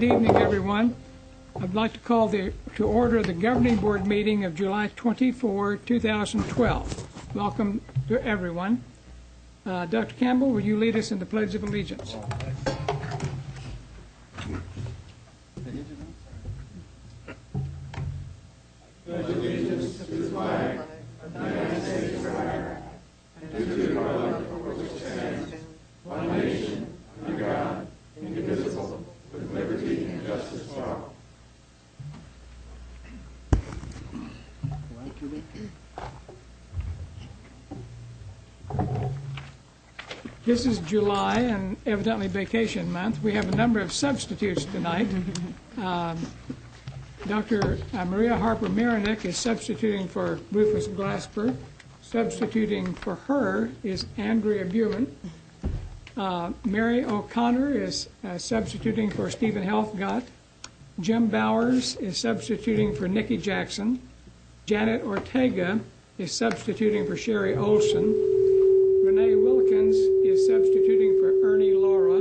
Good evening, everyone. I'd like to call to order the Governing Board meeting of July 24, 2012. Welcome to everyone. Dr. Campbell, will you lead us in the Pledge of Allegiance? Pledge allegiance to the flag of the United States of America and to the republic for which it stands, one nation, under God, indivisible, with liberty and justice for all. This is July and evidently vacation month. We have a number of substitutes tonight. Dr. Maria Harper Marinick is substituting for Rufus Glasper. Substituting for her is Andrea Buman. Mary O'Connor is substituting for Stephen Helfgott. Jim Bowers is substituting for Nikki Jackson. Janet Ortega is substituting for Sherry Olson. Renee Wilkins is substituting for Ernie Laura.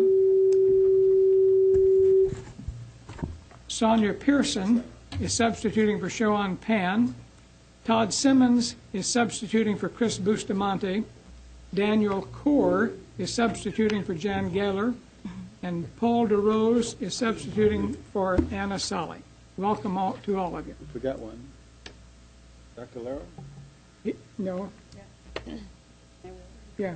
Sonia Pearson is substituting for Shoan Pan. Todd Simmons is substituting for Chris Bustamante. Daniel Kaur is substituting for Jan Gaylor. And Paul DeRose is substituting for Anna Solly. Welcome to all of you. We got one. Dr. Laro? No. Yeah. Yeah.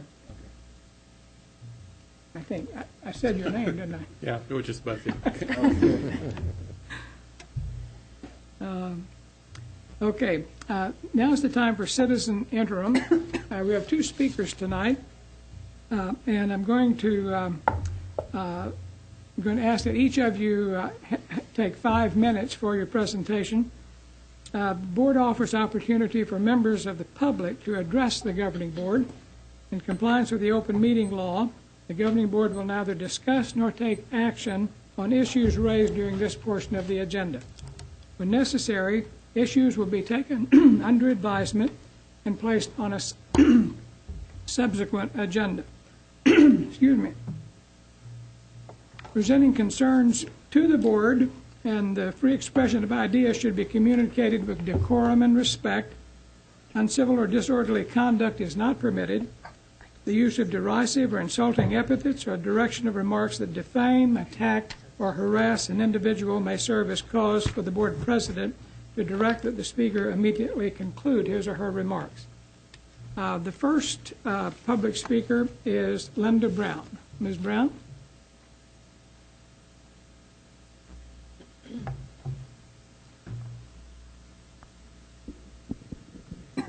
I think. I said your name, didn't I? Yeah, it was just Buffy. Okay. Now is the time for citizen interim. We have two speakers tonight, and I'm going to ask that each of you take 5 minutes for your presentation. The board offers opportunity for members of the public to address the governing board. In compliance with the open meeting law, the governing board will neither discuss nor take action on issues raised during this portion of the agenda. When necessary, issues will be taken under advisement and placed on a subsequent agenda. Excuse me. Presenting concerns to the board and the free expression of ideas should be communicated with decorum and respect. Uncivil or disorderly conduct is not permitted. The use of derisive or insulting epithets or direction of remarks that defame, attack, or harass an individual may serve as cause for the board president to direct that the speaker immediately conclude his or her remarks. The first public speaker is Linda Brown. Ms. Brown?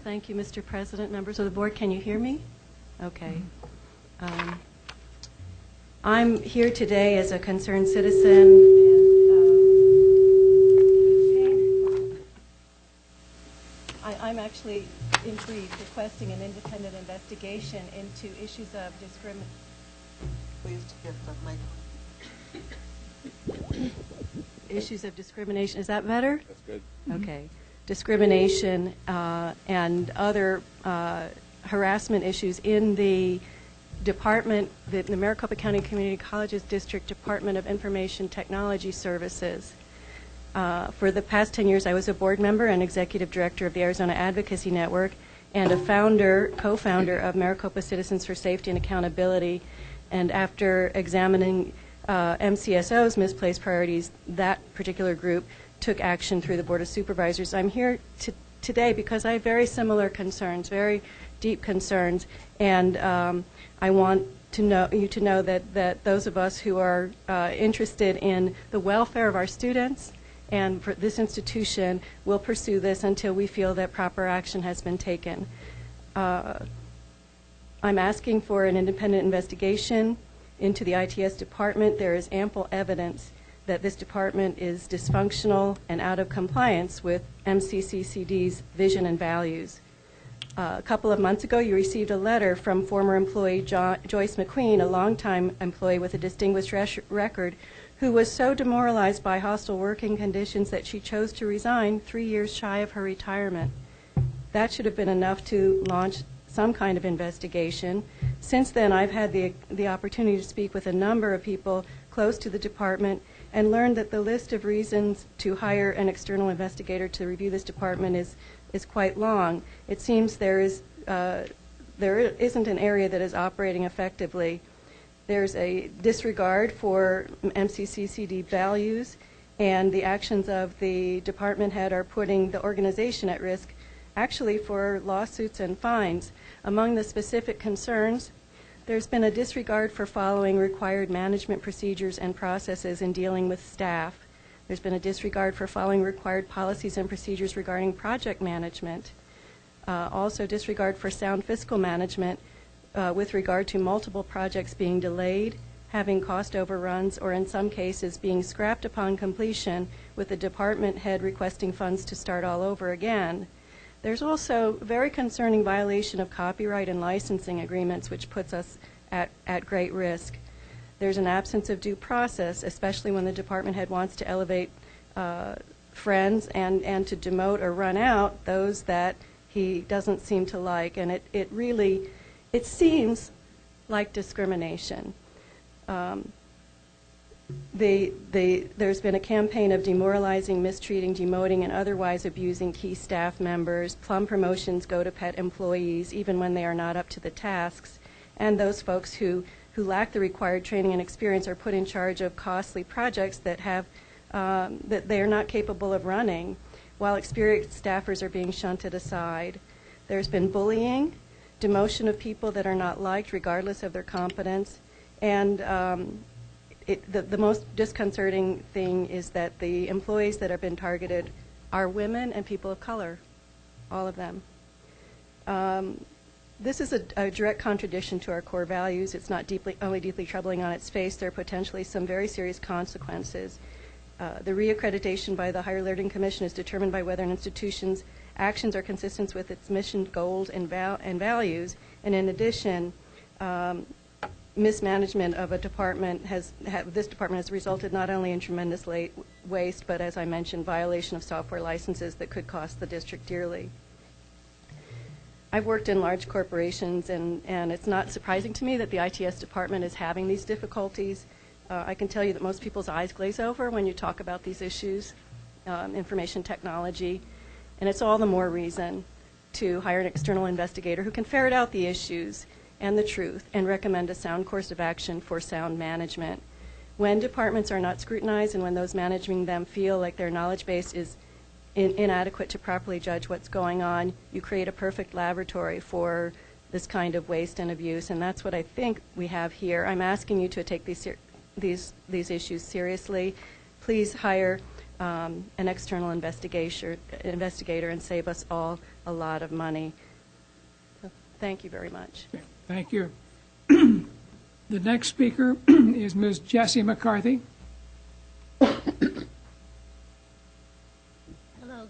Thank you, Mr. President. Members of the board, can you hear me? Okay. I'm here today as a concerned citizen. And, I'm actually, in brief, requesting an independent investigation into issues of discrimination. Please get the mic. Issues of discrimination. Is that better? That's good. Okay. Discrimination and other harassment issues in the department, the Maricopa County Community Colleges District Department of Information Technology Services. For the past 10 years, I was a board member and executive director of the Arizona Advocacy Network and a co-founder of Maricopa Citizens for Safety and Accountability. And after examining MCSO's misplaced priorities, that particular group took action through the Board of Supervisors. I'm here today because I have very similar concerns, very deep concerns, and I want you to know that those of us who are interested in the welfare of our students and for this institution will pursue this until we feel that proper action has been taken. I'm asking for an independent investigation into the ITS department. There is ample evidence that this department is dysfunctional and out of compliance with MCCCD's vision and values. A couple of months ago, you received a letter from former employee Joyce McQueen, a longtime employee with a distinguished record, who was so demoralized by hostile working conditions that she chose to resign 3 years shy of her retirement. That should have been enough to launch some kind of investigation. Since then, I've had the opportunity to speak with a number of people close to the department, and learned that the list of reasons to hire an external investigator to review this department is quite long. It seems there isn't an area that is operating effectively. There's a disregard for MCCCD values, and the actions of the department head are putting the organization at risk, actually for lawsuits and fines. Among the specific concerns, there's been a disregard for following required management procedures and processes in dealing with staff. There's been a disregard for following required policies and procedures regarding project management. Also disregard for sound fiscal management with regard to multiple projects being delayed, having cost overruns, or in some cases being scrapped upon completion with the department head requesting funds to start all over again. There's also very concerning violation of copyright and licensing agreements, which puts us at great risk. There's an absence of due process, especially when the department head wants to elevate friends and to demote or run out those that he doesn't seem to like. And it seems like discrimination. There's been a campaign of demoralizing, mistreating, demoting, and otherwise abusing key staff members. Plum promotions go to pet employees even when they are not up to the tasks. And those folks who lack the required training and experience are put in charge of costly projects that they are not capable of running, while experienced staffers are being shunted aside. There's been bullying, demotion of people that are not liked regardless of their competence, and the most disconcerting thing is that the employees that have been targeted are women and people of color, all of them. This is a direct contradiction to our core values. It's not only deeply troubling on its face, there are potentially some very serious consequences. The reaccreditation by the Higher Learning Commission is determined by whether an institution's actions are consistent with its mission, goals, and values. And in addition, mismanagement of a department this department has resulted not only in tremendous waste, but as I mentioned, violation of software licenses that could cost the district dearly. I've worked in large corporations, and it's not surprising to me that the ITS department is having these difficulties. I can tell you that most people's eyes glaze over when you talk about these issues, information technology, and it's all the more reason to hire an external investigator who can ferret out the issues and the truth and recommend a sound course of action for sound management. When departments are not scrutinized and when those managing them feel like their knowledge base is inadequate to properly judge what's going on, you create a perfect laboratory for this kind of waste and abuse, and that's what I think we have here. I'm asking you to take these issues seriously. Please hire an external investigator and save us all a lot of money. So, thank you very much. Okay, thank you. The next speaker is Ms. Jessie McCarthy. Hello,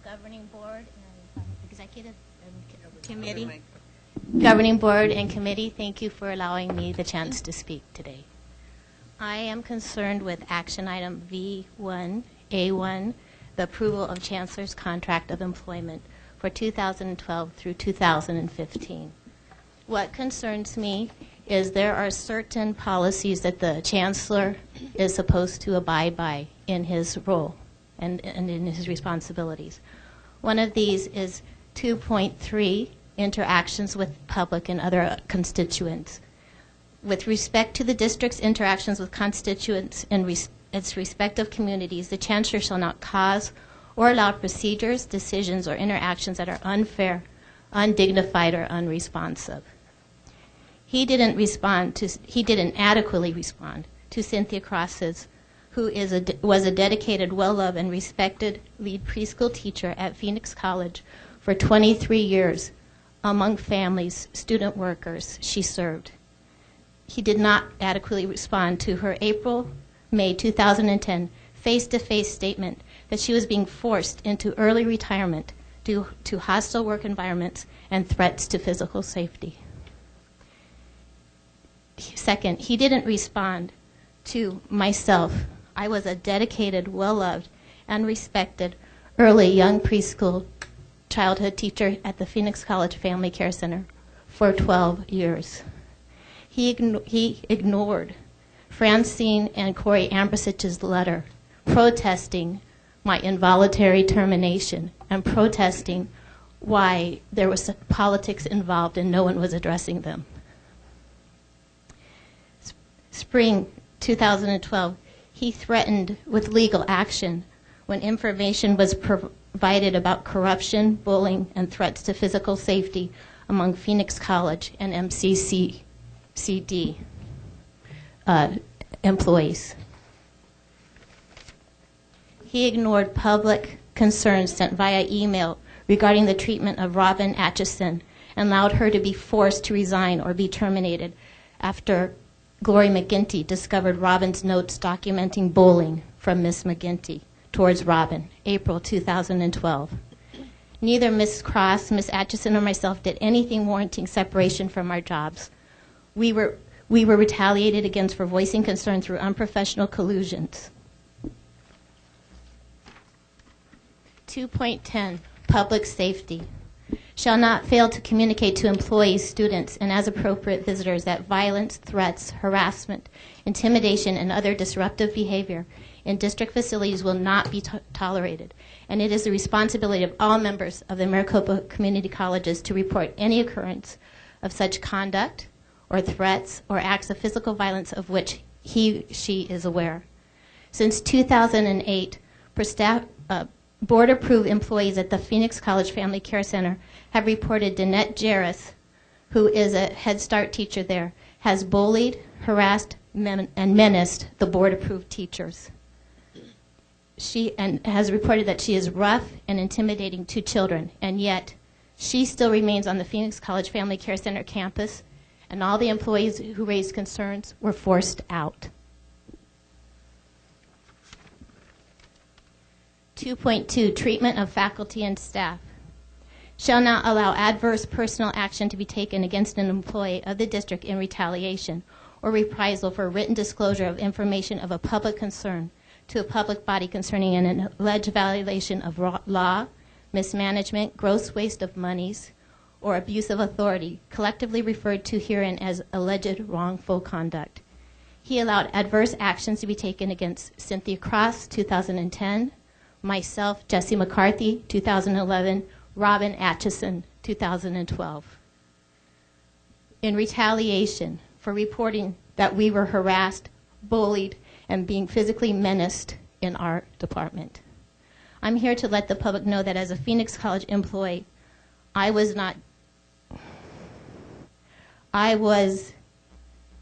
Governing Board and Executive and Committee. Governing Board and Committee, thank you for allowing me the chance to speak today. I am concerned with action item V1A1, the approval of Chancellor's Contract of Employment for 2012 through 2015. What concerns me is there are certain policies that the Chancellor is supposed to abide by in his role and in his responsibilities. One of these is 2.3, interactions with public and other constituents. With respect to the district's interactions with constituents in its respective communities, the Chancellor shall not cause or allow procedures, decisions, or interactions that are unfair, undignified, or unresponsive. He didn't adequately respond to Cynthia Cross's, who was a dedicated, well-loved, and respected lead preschool teacher at Phoenix College for 23 years among families, student workers she served. He did not adequately respond to her May 2010 face-to-face statement that she was being forced into early retirement due to hostile work environments and threats to physical safety. Second, he didn't respond to myself. I was a dedicated, well-loved, and respected early young preschool childhood teacher at the Phoenix College Family Care Center for 12 years. He ignored Francine and Corey Ambrosich's letter protesting my involuntary termination and protesting why there was politics involved and no one was addressing them. Spring 2012, he threatened with legal action when information was provided about corruption, bullying, and threats to physical safety among Phoenix College and MCCD employees. He ignored public concerns sent via email regarding the treatment of Robin Atchison and allowed her to be forced to resign or be terminated after Glory McGinty discovered Robin's notes documenting bullying from Miss McGinty towards Robin, April 2012. Neither Miss Cross, Miss Atchison, or myself did anything warranting separation from our jobs. We were retaliated against for voicing concern through unprofessional collusions. 2.10, public safety. Shall not fail to communicate to employees, students, and as appropriate visitors that violence, threats, harassment, intimidation, and other disruptive behavior in district facilities will not be tolerated. And it is the responsibility of all members of the Maricopa Community Colleges to report any occurrence of such conduct or threats or acts of physical violence of which she is aware. Since 2008, board-approved employees at the Phoenix College Family Care Center have reported Danette Jarris, who is a Head Start teacher there, has bullied, harassed, and menaced the board-approved teachers. She has reported that she is rough and intimidating to children, and yet she still remains on the Phoenix College Family Care Center campus, and all the employees who raised concerns were forced out. 2.2, treatment of faculty and staff. Shall not allow adverse personal action to be taken against an employee of the district in retaliation or reprisal for written disclosure of information of a public concern to a public body concerning an alleged violation of law, mismanagement, gross waste of monies, or abuse of authority, collectively referred to herein as alleged wrongful conduct. He allowed adverse actions to be taken against Cynthia Cross, 2010, myself, Jesse McCarthy, 2011, Robin Atchison, 2012. In retaliation for reporting that we were harassed, bullied, and being physically menaced in our department. I'm here to let the public know that as a Phoenix College employee, I was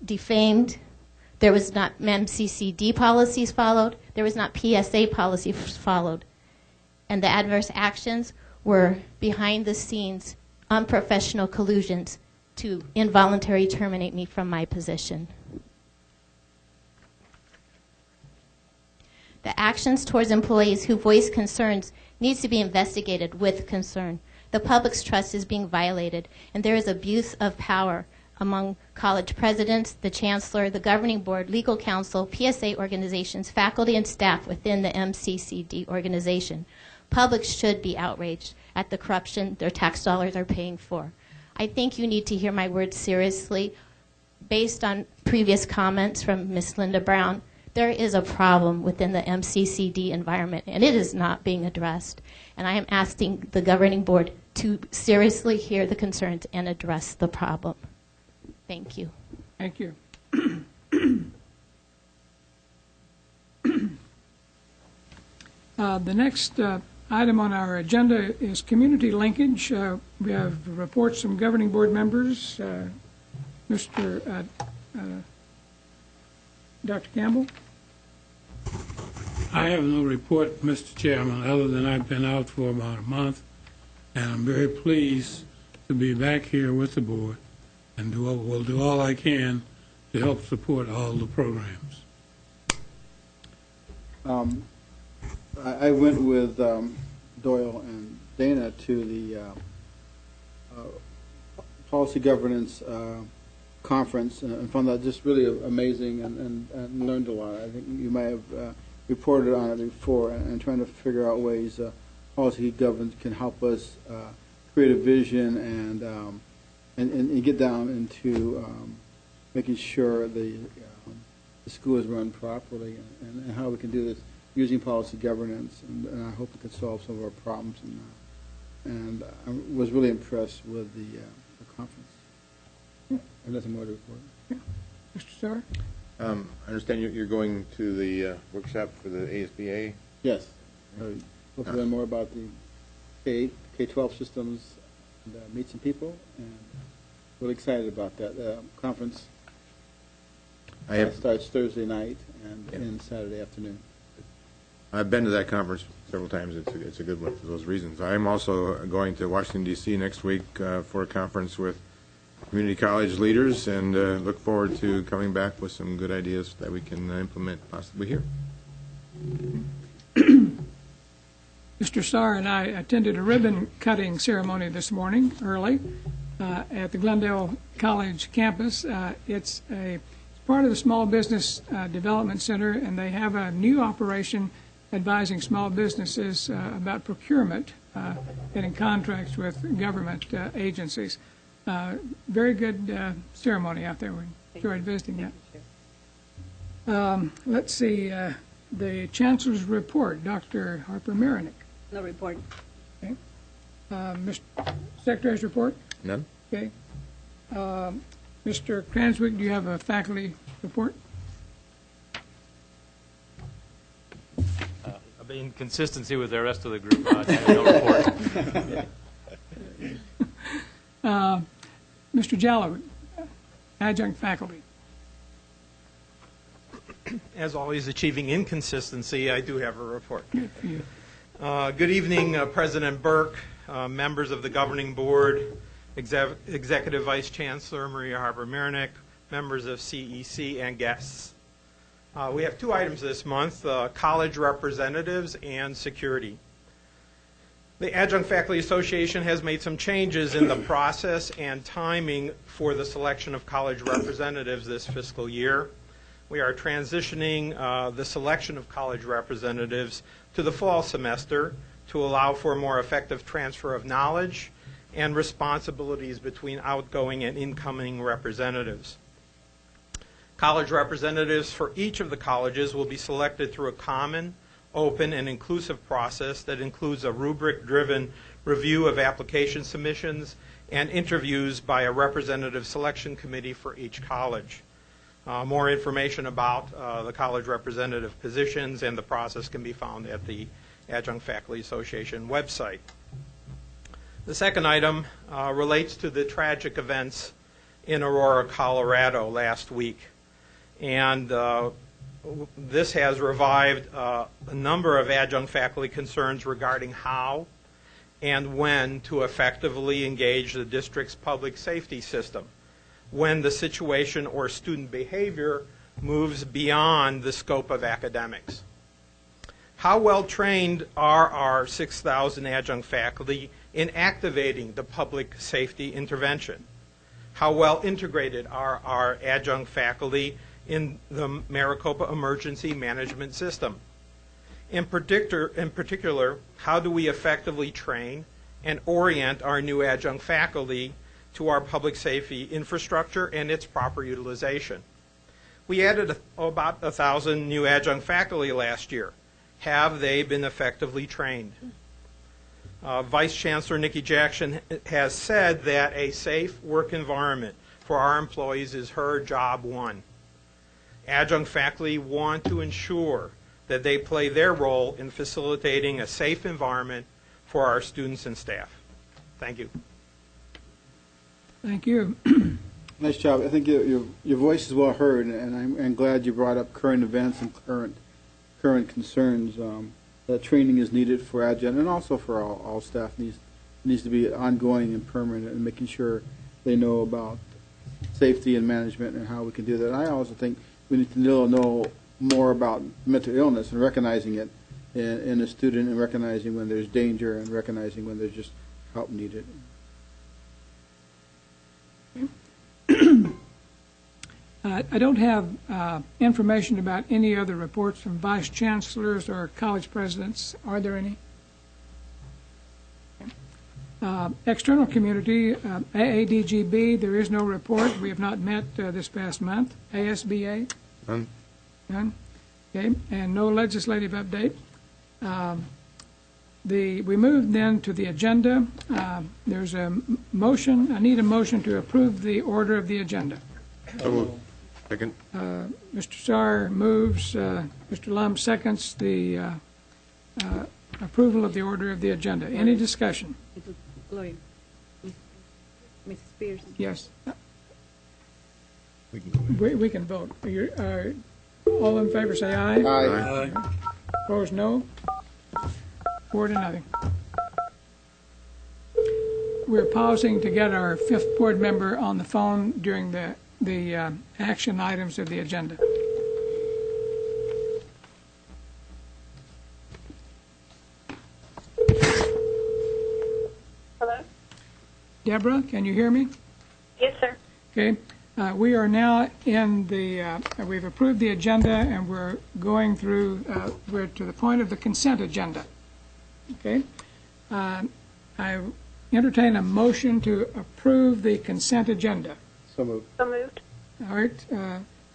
defamed. There was not MCCD policies followed. There was not PSA policies followed. And the adverse actions were behind the scenes, unprofessional collusions to involuntarily terminate me from my position. The actions towards employees who voice concerns needs to be investigated with concern. The public's trust is being violated, and there is abuse of power among college presidents, the chancellor, the governing board, legal counsel, PSA organizations, faculty, and staff within the MCCD organization. Public should be outraged at the corruption their tax dollars are paying for. I think you need to hear my words seriously. Based on previous comments from Ms. Linda Brown, there is a problem within the MCCD environment, and it is not being addressed. And I am asking the governing board to seriously hear the concerns and address the problem. Thank you. Thank you. The next item on our agenda is community linkage. We have reports from governing board members. Dr. Campbell? I have no report, Mr. Chairman, other than I've been out for about a month, and I'm very pleased to be back here with the board and will do all I can to help support all the programs. I went with Doyle and Dana to the policy governance conference and found that just really amazing and learned a lot. I think you may have reported on it before and trying to figure out ways policy governance can help us create a vision and get down into making sure the school is run properly and how we can do this using policy governance, and I hope it could solve some of our problems. And I was really impressed with the conference. I have nothing more to report. Mr. Starr? I understand you're going to the workshop for the ASBA. Yes. Hope to learn more about the K-12 systems and meet some people, and really excited about that conference. Starts Thursday night and ends Saturday afternoon. I've been to that conference several times. It's a good one for those reasons. I'm also going to Washington, D.C. next week for a conference with community college leaders, and look forward to coming back with some good ideas that we can implement possibly here. Mr. Starr and I attended a ribbon-cutting ceremony this morning, early, at the Glendale College campus. It's part of the Small Business Development Center, and they have a new operation advising small businesses about procurement, getting contracts with government agencies. Very good ceremony out there. We enjoyed visiting that. Let's see, the Chancellor's report, Dr. Harper-Marinick. No report. Okay. Mr. Secretary's report? None? Okay. Mr. Cranswick, do you have a faculty report? In consistency with the rest of the group, I have no report. Mr. Jallow, adjunct faculty. As always, achieving inconsistency, I do have a report. Good for you. Good evening, President Burke, members of the Governing Board, Executive Vice Chancellor Maria Harper-Marinick, members of CEC, and guests. We have two items this month, college representatives and security. The Adjunct Faculty Association has made some changes in the process and timing for the selection of college representatives this fiscal year. We are transitioning the selection of college representatives to the fall semester to allow for a more effective transfer of knowledge and responsibilities between outgoing and incoming representatives. College representatives for each of the colleges will be selected through a common, open, and inclusive process that includes a rubric-driven review of application submissions and interviews by a representative selection committee for each college. More information about the college representative positions and the process can be found at the Adjunct Faculty Association website. The second item relates to the tragic events in Aurora, Colorado last week. And this has revived a number of adjunct faculty concerns regarding how and when to effectively engage the district's public safety system when the situation or student behavior moves beyond the scope of academics. How well trained are our 6,000 adjunct faculty in activating the public safety intervention? How well integrated are our adjunct faculty in the Maricopa Emergency Management System? In particular, how do we effectively train and orient our new adjunct faculty to our public safety infrastructure and its proper utilization? We added about 1,000 new adjunct faculty last year. Have they been effectively trained? Vice Chancellor Nikki Jackson has said that a safe work environment for our employees is her job one. Adjunct faculty want to ensure that they play their role in facilitating a safe environment for our students and staff. Thank you. Thank you. Nice job. I think your voice is well heard, and I'm glad you brought up current events and current concerns. That training is needed for adjunct and also for all staff. Needs to be ongoing and permanent, and making sure they know about safety and management and how we can do that. And I also think we need to know more about mental illness and recognizing it in a student, and recognizing when there's danger and recognizing when there's just help needed. I don't have information about any other reports from vice chancellors or college presidents. Are there any? External community, AADGB, there is no report. We have not met this past month. ASBA? None. None. Okay, and no legislative update. We move then to the agenda. There's a motion. I need a motion to approve the order of the agenda. So moved. Second. Mr. Sarr moves. Mr. Lum seconds the approval of the order of the agenda. Any discussion? Gloria. Mrs. Spears. Yes. We can go ahead. We can vote. All in favor say aye. Aye. Opposed, no. 4-0. We're pausing to get our fifth board member on the phone during the action items of the agenda. Hello? Deborah, can you hear me? Yes, sir. Okay. We are now in we've approved the agenda, and we're going through, we're to the point of the consent agenda. Okay. I entertain a motion to approve the consent agenda. So moved. So moved. All right.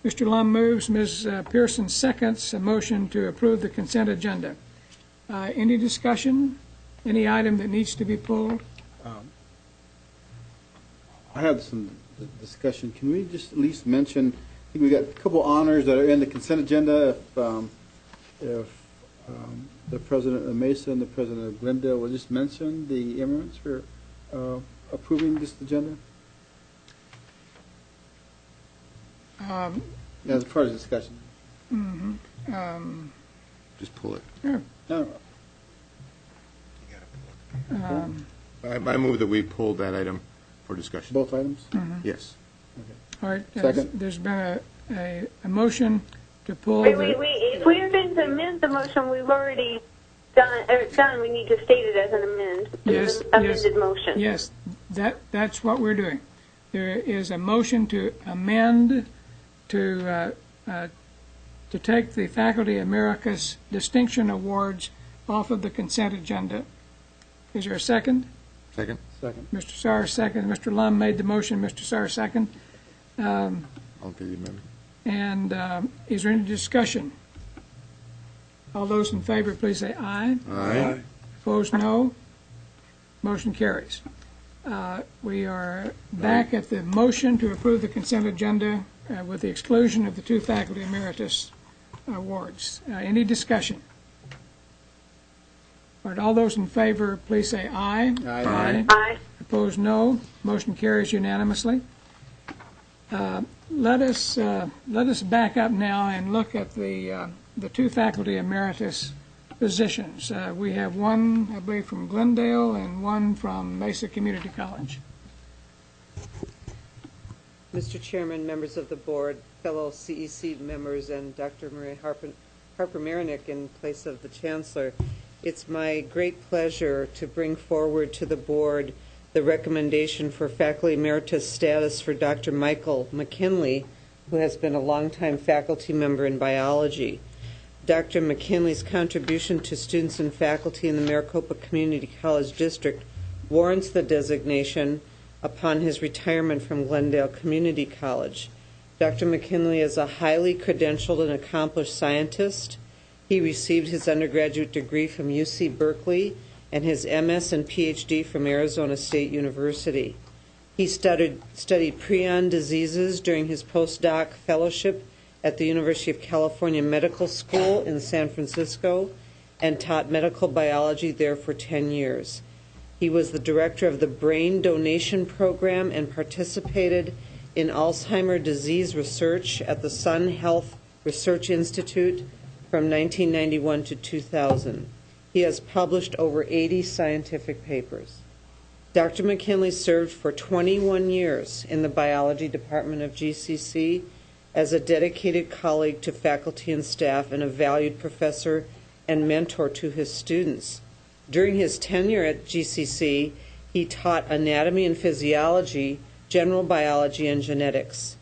Mr. Lum moves. Ms. Pearson seconds a motion to approve the consent agenda. Any discussion? Any item that needs to be pulled? I have some discussion. Can we just at least mention, I think we got a couple honors that are in the consent agenda. If the president of Mesa and the president of Glendale will just mention the immigrants for approving this agenda? As part of the discussion. Just pull it. Sure. No. I move that we pull that item for discussion. Both items? Yes. All right. Second. There's been a motion to pull. If we're going to amend the motion, we've already done. We need to state it as an amended motion. Yes, that's what we're doing. There is a motion to amend to take the Faculty Americas Distinction Awards off of the consent agenda. Is there a second? Second. Second. Mr. Sarr second. Mr. Lum made the motion. Mr. Sarr second. All in favor of the amendment. And is there any discussion? All those in favor, please say aye. Aye. Opposed, no. Motion carries. We are back at the motion to approve the consent agenda with the exclusion of the two Faculty Emeritus Awards. Any discussion? All right, all those in favor, please say aye. Aye. Aye. Opposed, no. Motion carries unanimously. Let us back up now and look at the two Faculty Emeritus positions. We have one, I believe, from Glendale and one from Mesa Community College. Mr. Chairman, members of the board, fellow CEC members, and Dr. Maria Harper-Marinick in place of the Chancellor, it's my great pleasure to bring forward to the board the recommendation for faculty emeritus status for Dr. Michael McKinley, who has been a longtime faculty member in biology. Dr. McKinley's contribution to students and faculty in the Maricopa Community College District warrants the designation upon his retirement from Glendale Community College. Dr. McKinley is a highly credentialed and accomplished scientist. He received his undergraduate degree from UC Berkeley and his MS and PhD from Arizona State University. He studied prion diseases during his postdoc fellowship at the University of California Medical School in San Francisco and taught medical biology there for 10 years. He was the director of the Brain Donation Program and participated in Alzheimer's disease research at the Sun Health Research Institute from 1991 to 2000. He has published over 80 scientific papers. Dr. McKinley served for 21 years in the biology department of GCC as a dedicated colleague to faculty and staff and a valued professor and mentor to his students. During his tenure at GCC, he taught anatomy and physiology, general biology, and genetics.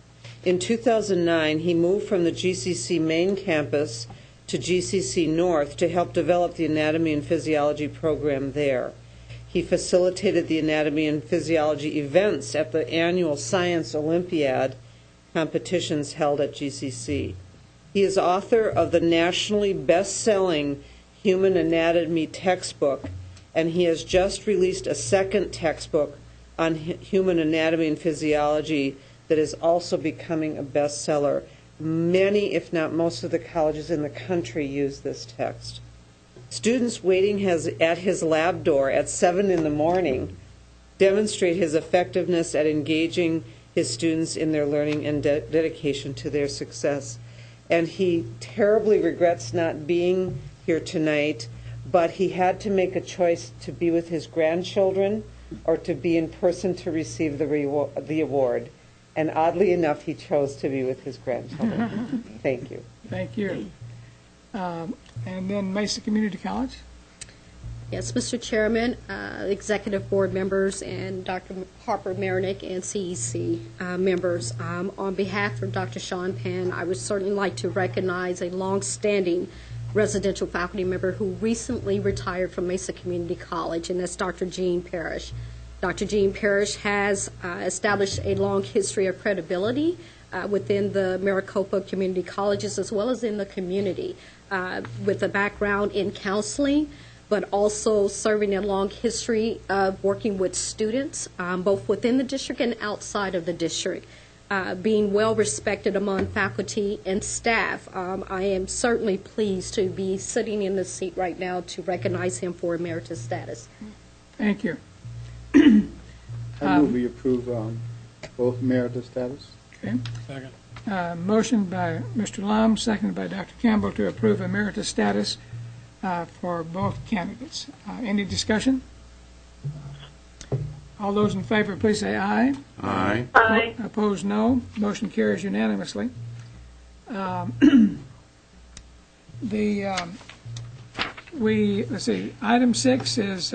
In 2009, he moved from the GCC main campus to GCC North to help develop the anatomy and physiology program there. He facilitated the anatomy and physiology events at the annual Science Olympiad competitions held at GCC. He is author of the nationally best-selling Human Anatomy textbook, and he has just released a second textbook on human anatomy and physiology that is also becoming a bestseller. Many, if not most, of the colleges in the country use this text. Students waiting at his lab door at 7 in the morning demonstrate his effectiveness at engaging his students in their learning and dedication to their success. And he terribly regrets not being here tonight, but he had to make a choice to be with his grandchildren or to be in person to receive the award. And oddly enough, he chose to be with his grandchildren. Thank you. Thank you. And then Mesa Community College. Yes, Mr. Chairman, Executive Board members, and Dr. Harper Marinick and CEC members. On behalf of Dr. Sean Penn, I would certainly like to recognize a long-standing residential faculty member who recently retired from Mesa Community College, and that's Dr. Jean Parrish. Dr. Jean Parrish has established a long history of credibility within the Maricopa community colleges as well as in the community, with a background in counseling, but also serving a long history of working with students, both within the district and outside of the district, being well respected among faculty and staff. I am certainly pleased to be sitting in this seat right now to recognize him for emeritus status. Thank you. I move we approve both emeritus status. Okay. Second. Motion by Mr. Lum, seconded by Dr. Campbell to approve emeritus status for both candidates. Any discussion? All those in favor, please say aye. Aye. Aye. Opposed, no. Motion carries unanimously. Let's see, item 6 is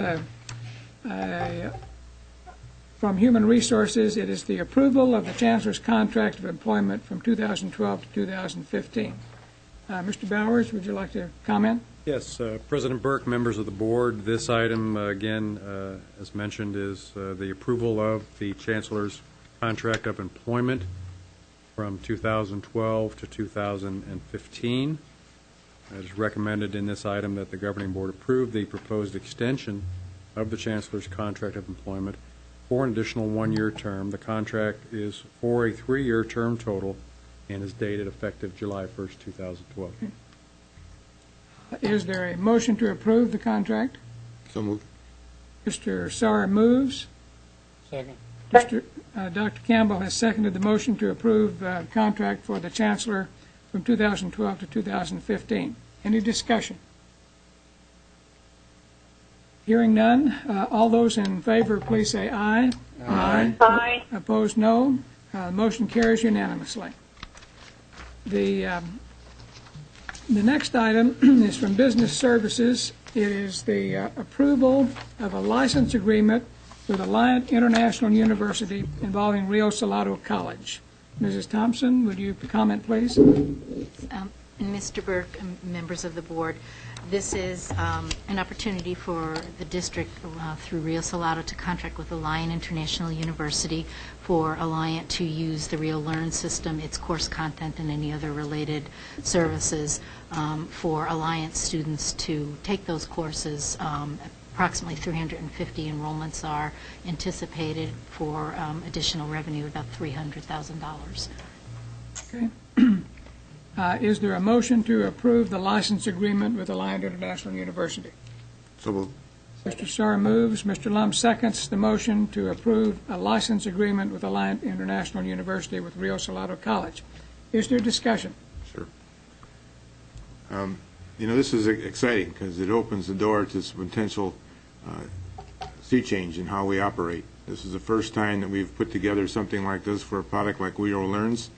from Human Resources. It is the approval of the Chancellor's contract of employment from 2012 to 2015. Mr. Bowers, would you like to comment? Yes, President Burke, members of the board, this item, again, as mentioned, is the approval of the Chancellor's contract of employment from 2012 to 2015. It is recommended in this item that the governing board approve the proposed extension of the Chancellor's contract of employment for an additional one-year term. The contract is for a 3-year term total and is dated effective July 1st, 2012. Is there a motion to approve the contract? So moved. Mr. Sauer moves. Second. Dr. Campbell has seconded the motion to approve the contract for the Chancellor from 2012 to 2015. Any discussion? Hearing none, all those in favor, please say aye. Aye. Aye. Opposed, no. Motion carries unanimously. The next item is from Business Services. It is the approval of a license agreement with Alliant International University involving Rio Salado College. Mrs. Thompson, would you comment, please? Mr. Burke, members of the board, this is an opportunity for the district through Rio Salado to contract with Alliant International University for Alliant to use the Rio Learn system, its course content, and any other related services for Alliant students to take those courses. Approximately 350 enrollments are anticipated for additional revenue, about $300,000. Okay. Is there a motion to approve the license agreement with Alliant International University? So moved. Mr. Starr moves. Mr. Lum seconds the motion to approve a license agreement with Alliant International University with Rio Salado College. Is there discussion? Sure. This is exciting because it opens the door to some potential sea change in how we operate. This is the first time that we've put together something like this for a product like Rio Learns.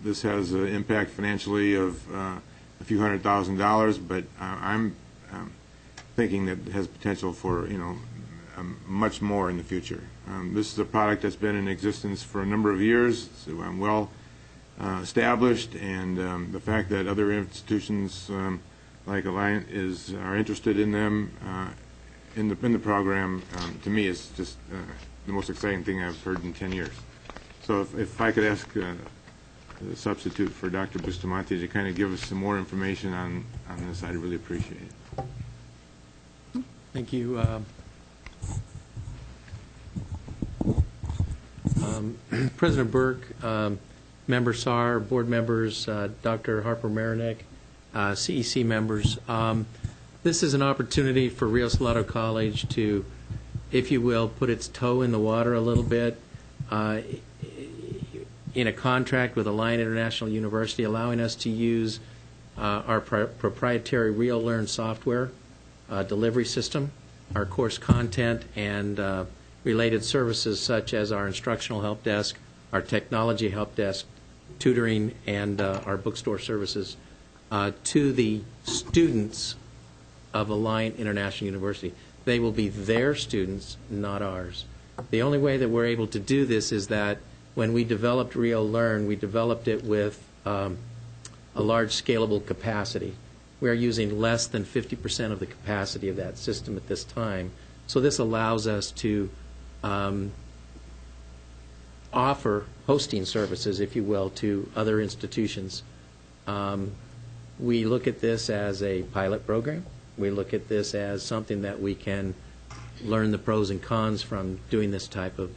This has an impact financially of a few $100,000, but I'm thinking that it has potential for much more in the future. This is a product that's been in existence for a number of years, so well established, and the fact that other institutions like Alliant are interested in them in the program, to me, is just the most exciting thing I've heard in 10 years. So if I could ask the substitute for Dr. Bustamante to kind of give us some more information on this. I'd really appreciate it. Thank you. President Burke, Member Saar, board members, Dr. Harper-Marinick, CEC members, this is an opportunity for Rio Salado College to, if you will, put its toe in the water a little bit in a contract with Alliant International University, allowing us to use our proprietary Rio Learn software delivery system, our course content, and related services such as our instructional help desk, our technology help desk, tutoring, and our bookstore services to the students of Alliant International University. They will be their students, not ours. The only way that we're able to do this is that when we developed Rio Learn, we developed it with a large scalable capacity. We are using less than 50% of the capacity of that system at this time. So this allows us to offer hosting services, if you will, to other institutions. We look at this as a pilot program. We look at this as something that we can learn the pros and cons from doing this type of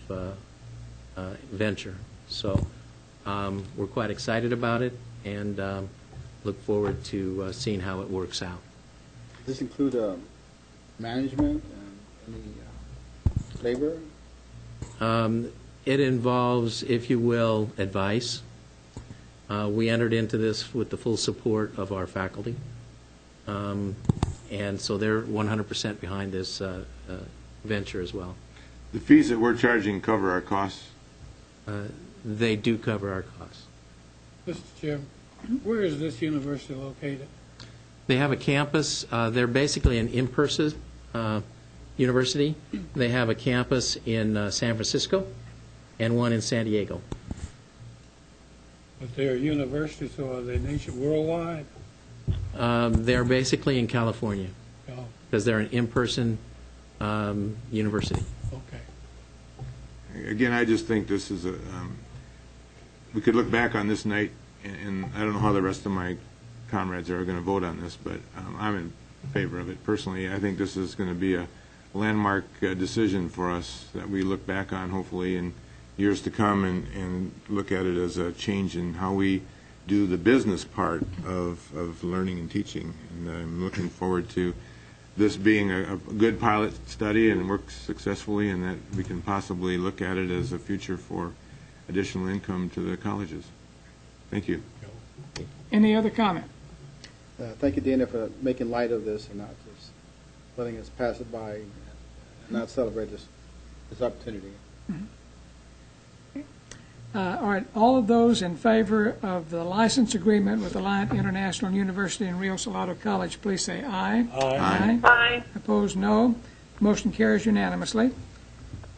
venture. So we're quite excited about it and look forward to seeing how it works out. Does this include management and any labor? It involves, if you will, advice. We entered into this with the full support of our faculty. And so they're 100% behind this venture as well. The fees that we're charging cover our costs? They do cover our costs. Mr. Chairman, where is this university located? They have a campus. They're basically an in-person university. They have a campus in San Francisco and one in San Diego. But they're a university, so are they worldwide? They're basically in California because they're an in-person university. Okay. Again, I just think this is we could look back on this night, and I don't know how the rest of my comrades are going to vote on this, but I'm in favor of it personally. I think this is going to be a landmark decision for us that we look back on hopefully in years to come and look at it as a change in how we do the business part of learning and teaching. And I'm looking forward to this being a good pilot study and work successfully, and that we can possibly look at it as a future for additional income to the colleges. Thank you. Any other comment? Thank you, Dana, for making light of this and not just letting us pass it by and not celebrate this opportunity. Mm-hmm. All right, all of those in favor of the license agreement with Alliant International University and Rio Salado College, please say aye. Aye. Aye. Opposed, no. Motion carries unanimously.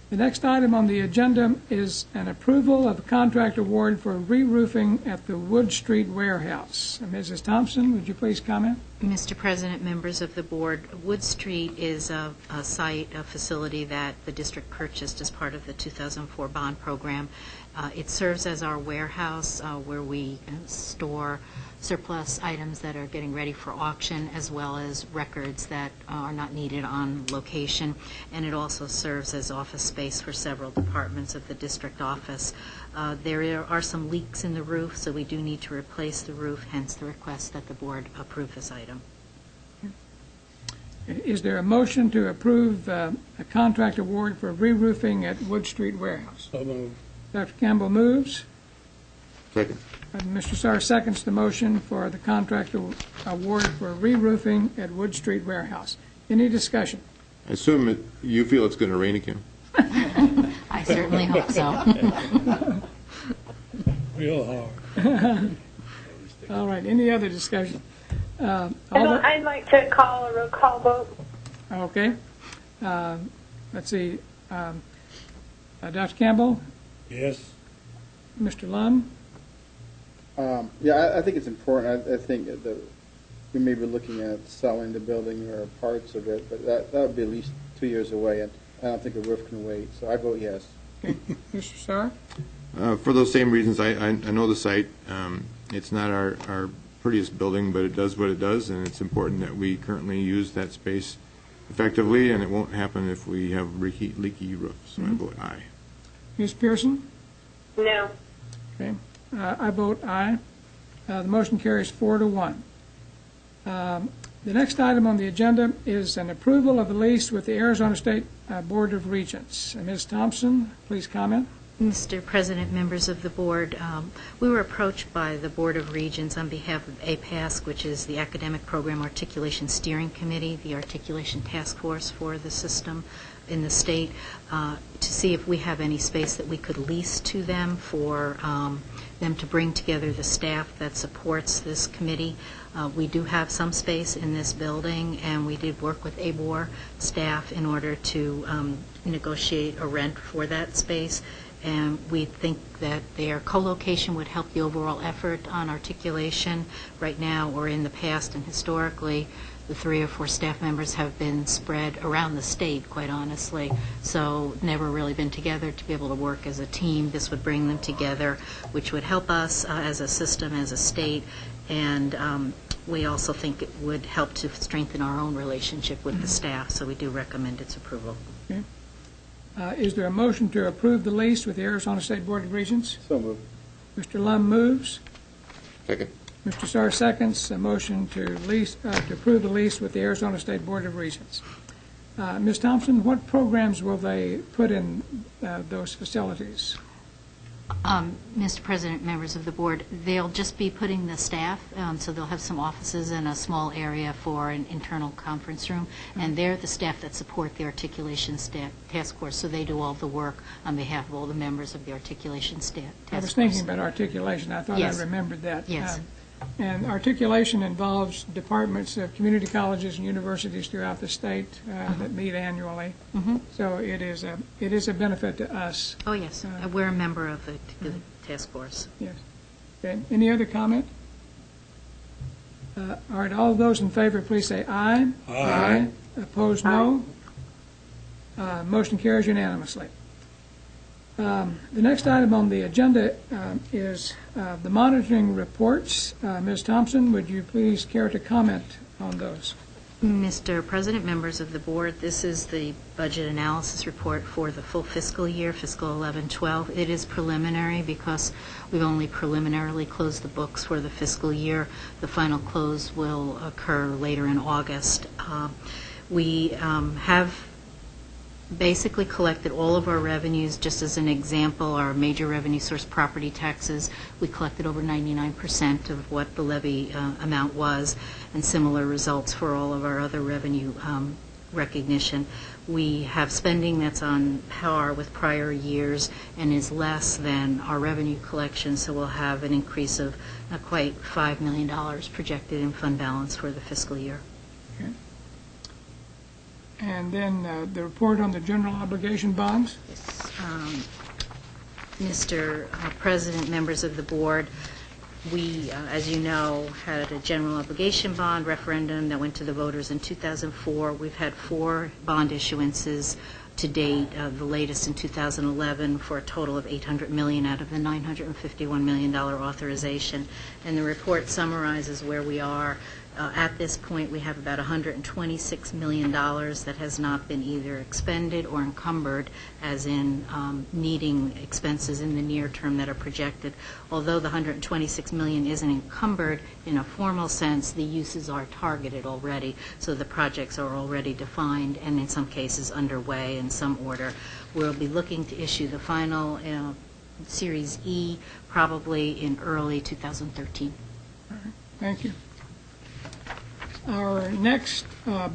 The next item on the agenda is an approval of a contract award for re-roofing at the Wood Street warehouse. Mrs. Thompson, would you please comment? Mr. President, members of the board, Wood Street is a site, a facility that the district purchased as part of the 2004 bond program. It serves as our warehouse where we store surplus items that are getting ready for auction, as well as records that are not needed on location. And it also serves as office space for several departments of the district office. There are some leaks in the roof, so we do need to replace the roof, hence the request that the board approve this item. Is there a motion to approve a contract award for re-roofing at Wood Street warehouse? So moved. Dr. Campbell moves. Second. Mr. Saar seconds the motion for the contract award for re-roofing at Wood Street warehouse. Any discussion? I assume you feel it's going to rain again. I certainly hope so. Real hard. All right, any other discussion? I'd like to call a roll call vote. Okay. Let's see. Dr. Campbell? Yes. Mr. Lund? Yeah, I think it's important. I think that we may be looking at selling the building or parts of it, but that would be at least 2 years away, and I don't think a roof can wait. So I vote yes. Okay. Mr. Saar? For those same reasons, I know the site. It's not our prettiest building, but it does what it does, and it's important that we currently use that space effectively, and it won't happen if we have leaky roofs. So I vote aye. Ms. Pearson? No. Okay. I vote aye. The motion carries 4-1. The next item on the agenda is an approval of the lease with the Arizona State Board of Regents. Ms. Thompson, please comment. Mr. President, members of the board, we were approached by the Board of Regents on behalf of APASC, which is the Academic Program Articulation Steering Committee, the articulation task force for the system in the state, to see if we have any space that we could lease to them for them to bring together the staff that supports this committee. We do have some space in this building, and we did work with ABOR staff in order to negotiate a rent for that space. And we think that their co-location would help the overall effort on articulation. Right now, or in the past and historically, the 3 or 4 staff members have been spread around the state, quite honestly, so never really been together to be able to work as a team. This would bring them together, which would help us as a system, as a state, and we also think it would help to strengthen our own relationship with the staff, so we do recommend its approval. Okay. Is there a motion to approve the lease with the Arizona State Board of Regents? So moved. Mr. Lum moves. Second. Mr. Starr seconds. A motion to approve the lease with the Arizona State Board of Regents. Ms. Thompson, what programs will they put in those facilities? Mr. President, members of the board, they'll just be putting the staff, so they'll have some offices and a small area for an internal conference room, and they're the staff that support the articulation task force, so they do all the work on behalf of all the members of the articulation task force. I was thinking about articulation. I thought Yes. I remembered that. Yes. And articulation involves departments of community colleges and universities throughout the state that meet annually. So it is a benefit to us. Oh, yes. We're a member of the task force. Yes. Okay. Any other comment? All right. All of those in favor, please say aye. Aye. Opposed, no. Motion carries unanimously. The next item on the agenda is the monitoring reports. Ms. Thompson, would you please care to comment on those? Mr. President, members of the board, this is the budget analysis report for the full fiscal year, fiscal 11-12. It is preliminary because we've only preliminarily closed the books for the fiscal year. The final close will occur later in August. We have basically collected all of our revenues. Just as an example, our major revenue source, property taxes, we collected over 99% of what the levy amount was, and similar results for all of our other revenue recognition. We have spending that's on par with prior years and is less than our revenue collection, so we'll have an increase of not quite $5 million projected in fund balance for the fiscal year. Okay. And then the report on the general obligation bonds. Mr. President, members of the board, we, as you know, had a general obligation bond referendum that went to the voters in 2004. We've had 4 bond issuances to date, the latest in 2011, for a total of $800 million out of the $951 million authorization. And the report summarizes where we are. At this point, we have about $126 million that has not been either expended or encumbered, as in needing expenses in the near term that are projected. Although the $126 million isn't encumbered in a formal sense, the uses are targeted already, so the projects are already defined and in some cases underway in some order. We'll be looking to issue the final Series E probably in early 2013. All right. Thank you. Our next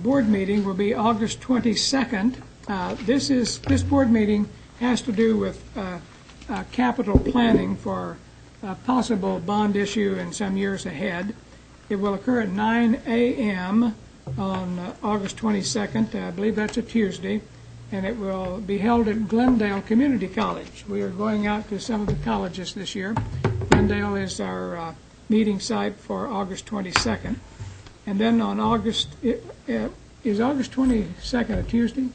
board meeting will be August 22nd. This board meeting has to do with capital planning for a possible bond issue in some years ahead. It will occur at 9 a.m. on August 22nd. I believe that's a Tuesday, and it will be held at Glendale Community College. We are going out to some of the colleges this year. Glendale is our meeting site for August 22nd. And then on is August 22nd a Tuesday?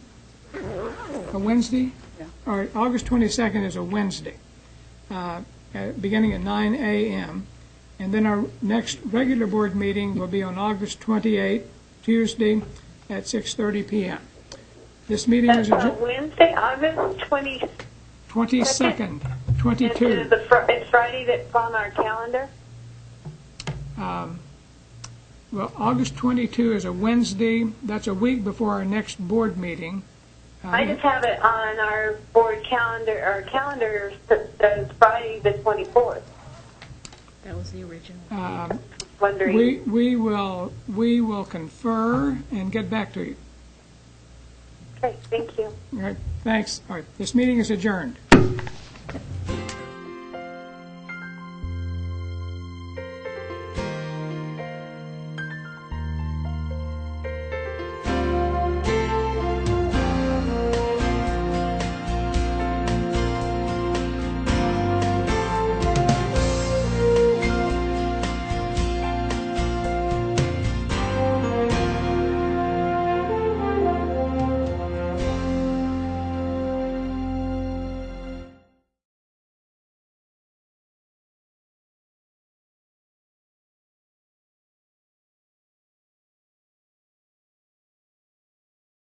A Wednesday? Yeah. All right, August 22nd is a Wednesday. beginning at 9 a.m. And then our next regular board meeting will be on August 28th, Tuesday, at 6:30 p.m. This meeting is That's Wednesday, August 22nd, 22. It's Friday that's on our calendar. Well, August 22 is a Wednesday. That's a week before our next board meeting. I just have it on our board calendar. Our calendar says Friday the 24th. That was the original. Wondering. We will confer and get back to you. Okay, thank you. All right, thanks. All right, this meeting is adjourned.